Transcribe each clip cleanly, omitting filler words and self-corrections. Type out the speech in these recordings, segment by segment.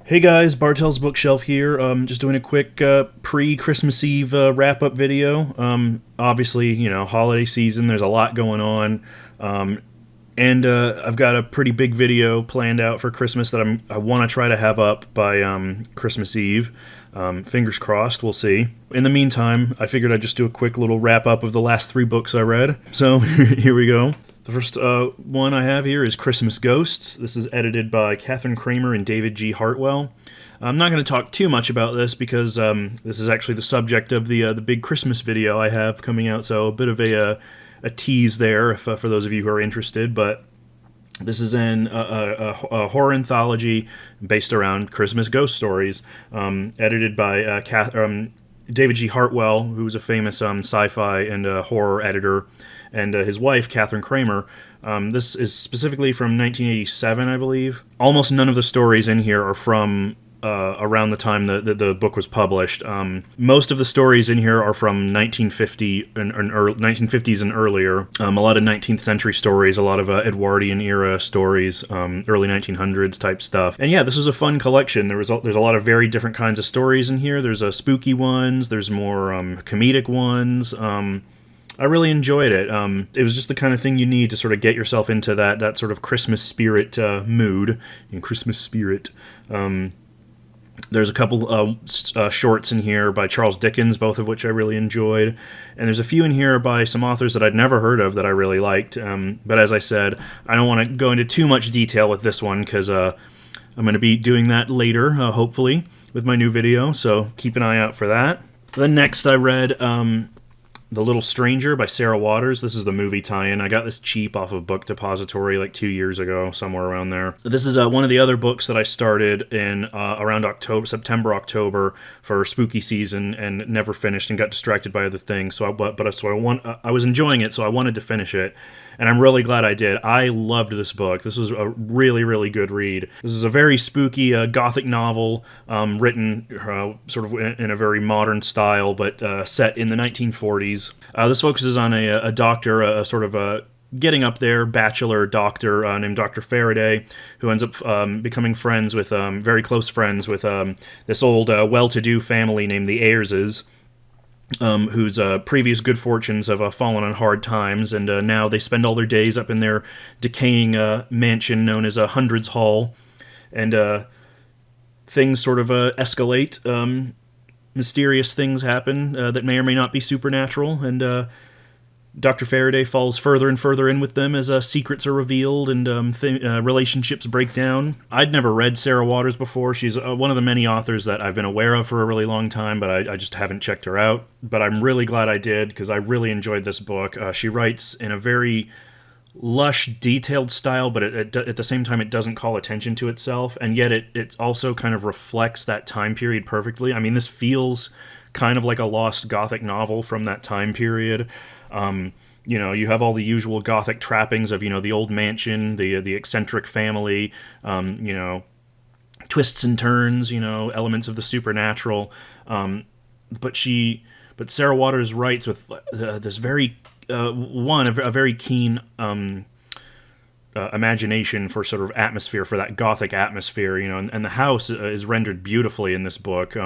Hey guys, Bartel's Bookshelf here. Just doing a quick pre-Christmas Eve wrap-up video. Obviously, holiday season. There's a lot going on, and I've got a pretty big video planned out for Christmas that I want to try to have up by Christmas Eve. Fingers crossed. We'll see. In the meantime, I figured I'd just do a quick little wrap-up of the last 3 books I read. So here we go. The first one I have here is Christmas Ghosts. This is edited by Kathryn Cramer and David G. Hartwell. I'm not going to talk too much about this because this is actually the subject of the big Christmas video I have coming out, so a bit of a tease there if, for those of you who are interested. But this is a horror anthology based around Christmas ghost stories, edited by David G. Hartwell, who's a famous sci-fi and horror editor, and his wife, Kathryn Cramer. This is specifically from 1987, I believe. Almost none of the stories in here are from around the time the book was published. Most of the stories in here are from 1950 and 1950s and earlier. A lot of 19th century stories, a lot of Edwardian era stories, early 1900s type stuff. And yeah, this was a fun collection. There's a lot of very different kinds of stories in here. There's spooky ones. There's more comedic ones. I really enjoyed it. It was just the kind of thing you need to sort of get yourself into that sort of Christmas spirit mood. In Christmas spirit. There's a couple shorts in here by Charles Dickens, both of which I really enjoyed. And there's a few in here by some authors that I'd never heard of that I really liked. But as I said, I don't want to go into too much detail with this one because I'm going to be doing that later, hopefully, with my new video. So keep an eye out for that. Then next I read The Little Stranger by Sarah Waters. This is the movie tie-in. I got this cheap off of Book Depository like 2 years ago, somewhere around there. This is one of the other books that I started in around September, October for spooky season and never finished and got distracted by other things. I was enjoying it, so I wanted to finish it. And I'm really glad I did. I loved this book. This was a really, really good read. This is a very spooky Gothic novel written sort of in a very modern style, but set in the 1940s. This focuses on a doctor, a sort of a getting up there bachelor doctor named Dr. Faraday, who ends up becoming friends with, very close friends with this old well-to-do family named the Ayerses. Whose previous good fortunes have fallen on hard times, and now they spend all their days up in their decaying mansion known as Hundreds Hall, and things sort of escalate. Mysterious things happen that may or may not be supernatural, and Dr. Faraday falls further and further in with them as secrets are revealed and relationships break down. I'd never read Sarah Waters before. She's one of the many authors that I've been aware of for a really long time, but I just haven't checked her out. But I'm really glad I did, because I really enjoyed this book. She writes in a very lush, detailed style, but at the same time it doesn't call attention to itself, and yet it also kind of reflects that time period perfectly. I mean, this feels kind of like a lost Gothic novel from that time period. You have all the usual Gothic trappings of, the old mansion, the eccentric family, twists and turns, elements of the supernatural. But Sarah Waters writes with this very, a very keen imagination for sort of atmosphere, for that Gothic atmosphere, and the house is rendered beautifully in this book.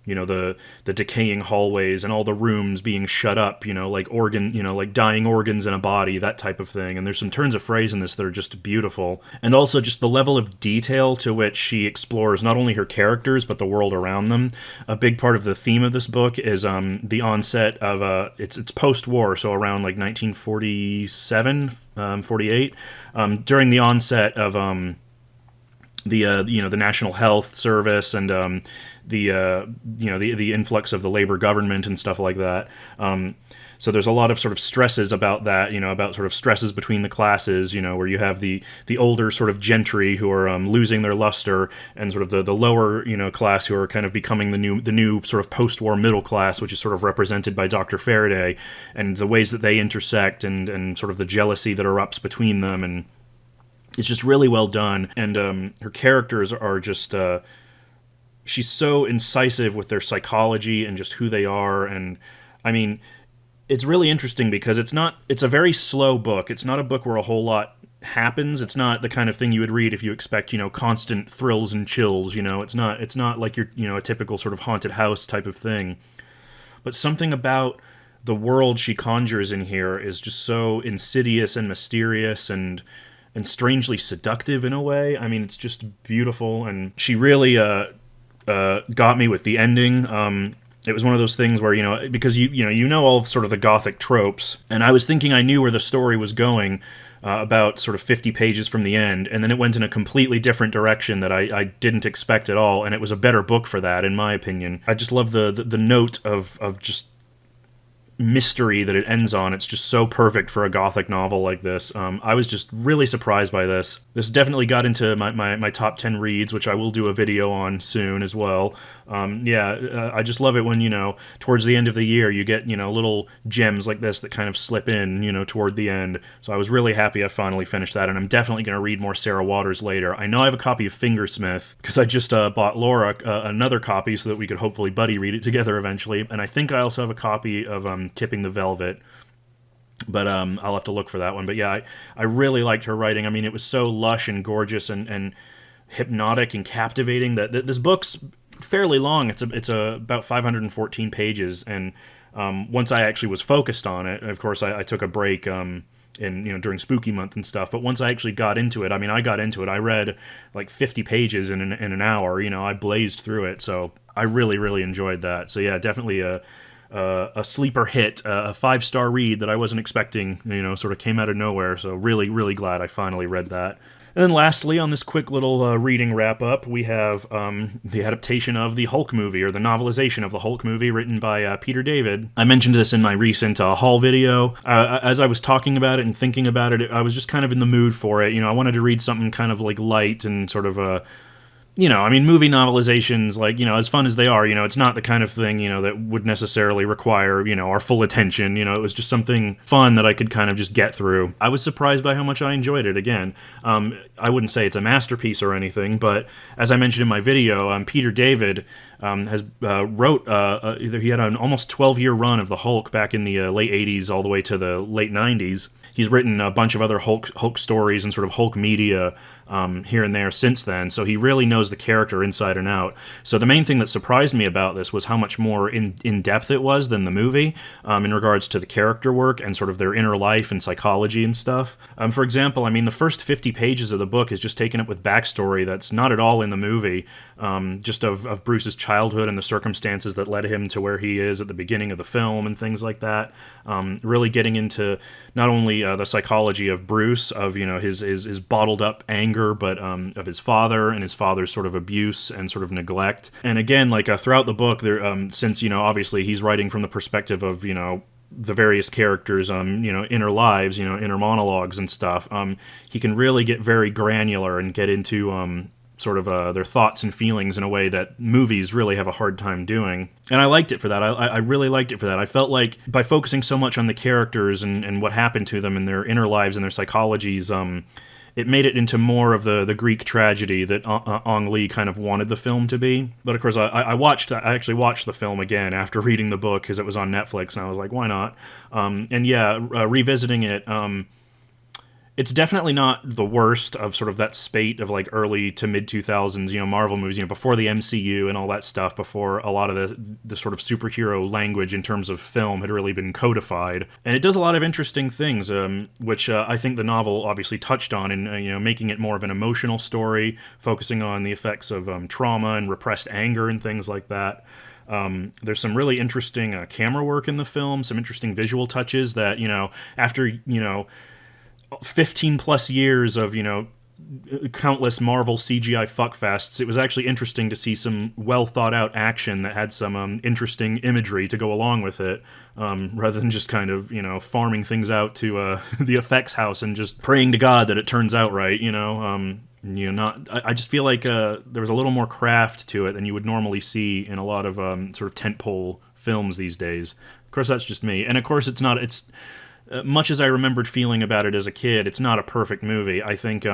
The decaying hallways and all the rooms being shut up, like like dying organs in a body, that type of thing. And there's some turns of phrase in this that are just beautiful. And also just the level of detail to which she explores not only her characters, but the world around them. A big part of the theme of this book is the onset of, it's post-war, so around like 1947, 48, during the onset of the National Health Service and the influx of the labor government and stuff like that. So there's a lot of sort of stresses about that, about sort of stresses between the classes, where you have the older sort of gentry who are losing their luster, and sort of the lower class who are kind of becoming the new sort of post-war middle class, which is sort of represented by Dr. Faraday, and the ways that they intersect and sort of the jealousy that erupts between them. And it's just really well done, and her characters are just she's so incisive with their psychology and just who they are. And I mean, it's really interesting because it's a very slow book. It's not a book where a whole lot happens. It's not the kind of thing you would read if you expect, constant thrills and chills. It's not like your, a typical sort of haunted house type of thing. But something about the world she conjures in here is just so insidious and mysterious and strangely seductive in a way. I mean, it's just beautiful, and she really got me with the ending. It was one of those things where, because you know all of sort of the Gothic tropes, and I was thinking I knew where the story was going about sort of 50 pages from the end, and then it went in a completely different direction that I didn't expect at all, and it was a better book for that, in my opinion. I just love the note of just mystery that it ends on. It's just so perfect for a Gothic novel like this. I was just really surprised by this. This definitely got into my top 10 reads, which I will do a video on soon as well. I just love it when, towards the end of the year, you get, little gems like this that kind of slip in, toward the end. So I was really happy I finally finished that, and I'm definitely going to read more Sarah Waters later. I know I have a copy of Fingersmith, because I just bought Laura another copy so that we could hopefully buddy read it together eventually, and I think I also have a copy of Tipping the Velvet, but I'll have to look for that one. But yeah, I really liked her writing. I mean, it was so lush and gorgeous and hypnotic and captivating that this book's fairly long. It's about 514 pages, and once I actually was focused on it, of course I took a break during spooky month and stuff, but once I actually got into it, I read like 50 pages in an hour. I blazed through it, so I really, really enjoyed that. So yeah, definitely a sleeper hit, a 5-star read that I wasn't expecting, sort of came out of nowhere. So really, really glad I finally read that. And then lastly, on this quick little reading wrap-up, we have the adaptation of the Hulk movie, or the novelization of the Hulk movie, written by Peter David. I mentioned this in my recent haul video. As I was talking about it and thinking about it, I was just kind of in the mood for it. I wanted to read something kind of like light and sort of movie novelizations, as fun as they are, it's not the kind of thing, that would necessarily require, our full attention. It was just something fun that I could kind of just get through. I was surprised by how much I enjoyed it. Again, I wouldn't say it's a masterpiece or anything, but as I mentioned in my video, Peter David has wrote, he had an almost 12-year run of the Hulk back in the late 80s all the way to the late 90s. He's written a bunch of other Hulk stories and sort of Hulk media here and there since then, so he really knows the character inside and out. So the main thing that surprised me about this was how much more in-depth it was than the movie in regards to the character work and sort of their inner life and psychology and stuff. For example, the first 50 pages of the book is just taken up with backstory that's not at all in the movie, just of Bruce's childhood and the circumstances that led him to where he is at the beginning of the film and things like that. Really getting into not only the psychology of Bruce, of his bottled up anger, but of his father and his father's sort of abuse and sort of neglect. And again, throughout the book, there since obviously he's writing from the perspective of the various characters' inner lives, inner monologues and stuff. He can really get very granular and get into sort of their thoughts and feelings in a way that movies really have a hard time doing. And I liked it for that. I really liked it for that. I felt like by focusing so much on the characters and what happened to them and their inner lives and their psychologies, it made it into more of the Greek tragedy that Ang Lee kind of wanted the film to be. But of course, I actually watched the film again after reading the book because it was on Netflix, and I was like, why not? Revisiting it, it's definitely not the worst of sort of that spate of early to mid 2000s, Marvel movies, before the MCU and all that stuff, before a lot of the sort of superhero language in terms of film had really been codified. And it does a lot of interesting things, which I think the novel obviously touched on in, making it more of an emotional story, focusing on the effects of trauma and repressed anger and things like that. There's some really interesting camera work in the film, some interesting visual touches that, after, 15 plus years of, countless Marvel CGI fuckfests, it was actually interesting to see some well thought out action that had some interesting imagery to go along with it, rather than just kind of, farming things out to the effects house and just praying to God that it turns out right, I just feel like there was a little more craft to it than you would normally see in a lot of sort of tentpole films these days. Of course, that's just me. And of course, it's much as I remembered feeling about it as a kid, it's not a perfect movie. I think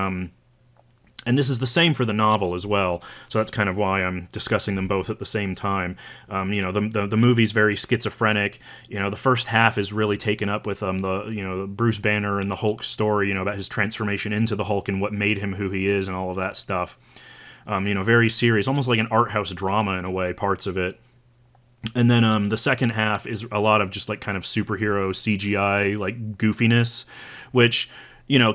And this is the same for the novel as well, so that's kind of why I'm discussing them both at the same time. The movie's very schizophrenic. The first half is really taken up with the Bruce Banner and the Hulk story, about his transformation into the Hulk and what made him who he is and all of that stuff. Very serious, almost like an art house drama in a way, parts of it. And then the second half is a lot of just like kind of superhero CGI like goofiness, which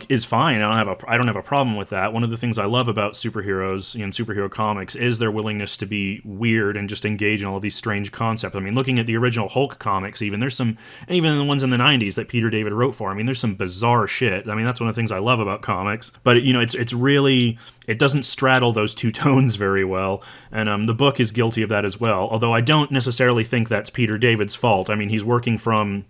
is fine. I don't have a problem with that. One of the things I love about superheroes and superhero comics is their willingness to be weird and just engage in all of these strange concepts. I mean, looking at the original Hulk comics, even there's some, and even the ones in the '90s that Peter David wrote for. I mean, there's some bizarre shit. I mean, that's one of the things I love about comics. But it's really, it doesn't straddle those two tones very well, and the book is guilty of that as well. Although I don't necessarily think that's Peter David's fault. I mean, he's working from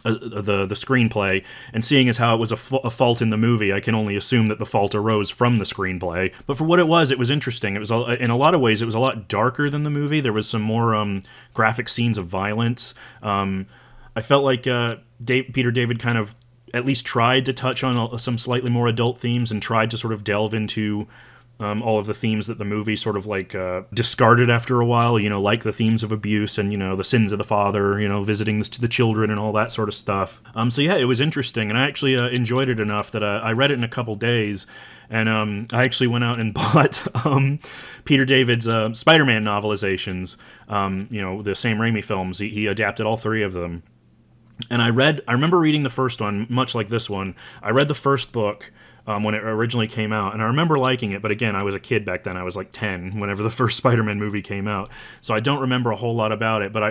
the screenplay, and seeing as how it was a fault in the movie, I can only assume that the fault arose from the screenplay. But for what it was interesting. It was in a lot of ways it was a lot darker than the movie. There was some more graphic scenes of violence. I felt like Peter David kind of at least tried to touch on some slightly more adult themes and tried to sort of delve into all of the themes that the movie sort of like discarded after a while, like the themes of abuse and, the sins of the father, visiting the children and all that sort of stuff. So yeah, it was interesting, and I actually enjoyed it enough that I read it in a couple days, and I actually went out and bought Peter David's Spider-Man novelizations, the Sam Raimi films. He adapted all three of them. And I remember reading the first one, much like this one. I read the first book when it originally came out, and I remember liking it, but again, I was a kid back then. I was like 10 whenever the first Spider-Man movie came out, so I don't remember a whole lot about it, but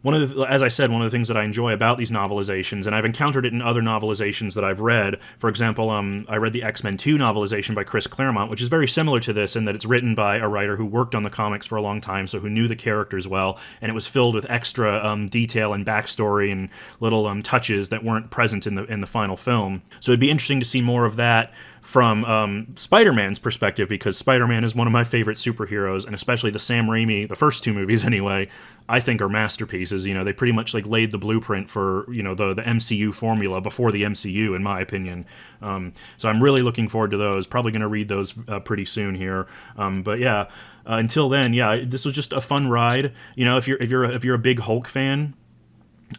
as I said, one of the things that I enjoy about these novelizations, and I've encountered it in other novelizations that I've read. For example, I read the X-Men 2 novelization by Chris Claremont, which is very similar to this in that it's written by a writer who worked on the comics for a long time, so who knew the characters well, and it was filled with extra detail and backstory and little touches that weren't present in the final film. So it'd be interesting to see more of that from Spider-Man's perspective, because Spider-Man is one of my favorite superheroes, and especially the Sam Raimi, the first two movies anyway, I think are masterpieces. They pretty much like laid the blueprint for the MCU formula before the MCU, in my opinion. So I'm really looking forward to those. Probably going to read those pretty soon here. But yeah, until then, yeah, this was just a fun ride. If you're a big Hulk fan,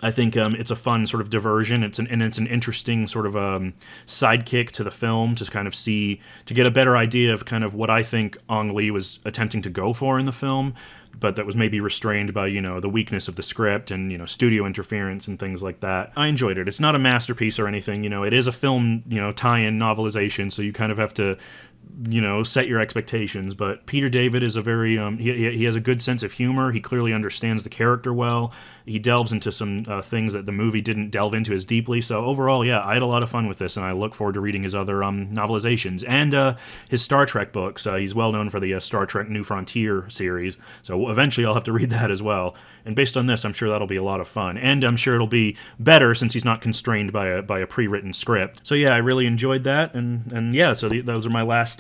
I think it's a fun sort of diversion. It's an interesting sort of sidekick to the film to kind of to get a better idea of kind of what I think Ang Lee was attempting to go for in the film, but that was maybe restrained by the weakness of the script and studio interference and things like that. I enjoyed it. It's not a masterpiece or anything. It is a film tie-in novelization, so you kind of have to set your expectations. But Peter David is a very he has a good sense of humor. He clearly understands the character well. He delves into some things that the movie didn't delve into as deeply. So overall, yeah, I had a lot of fun with this, and I look forward to reading his other novelizations and his Star Trek books. He's well known for the Star Trek New Frontier series, so eventually I'll have to read that as well. And based on this, I'm sure that'll be a lot of fun, and I'm sure it'll be better since he's not constrained by a pre-written script. So yeah, I really enjoyed that, and yeah, so those are my last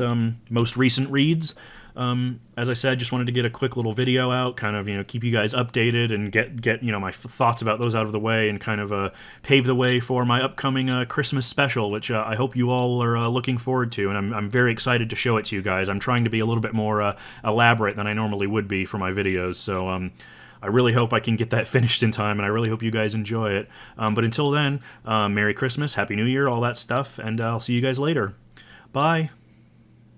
most recent reads. As I said, just wanted to get a quick little video out, kind of keep you guys updated and get my thoughts about those out of the way, and kind of pave the way for my upcoming Christmas special, which I hope you all are looking forward to, and I'm very excited to show it to you guys. I'm trying to be a little bit more elaborate than I normally would be for my videos, so I really hope I can get that finished in time, and I really hope you guys enjoy it. But until then, Merry Christmas, Happy New Year, all that stuff, and I'll see you guys later. Bye.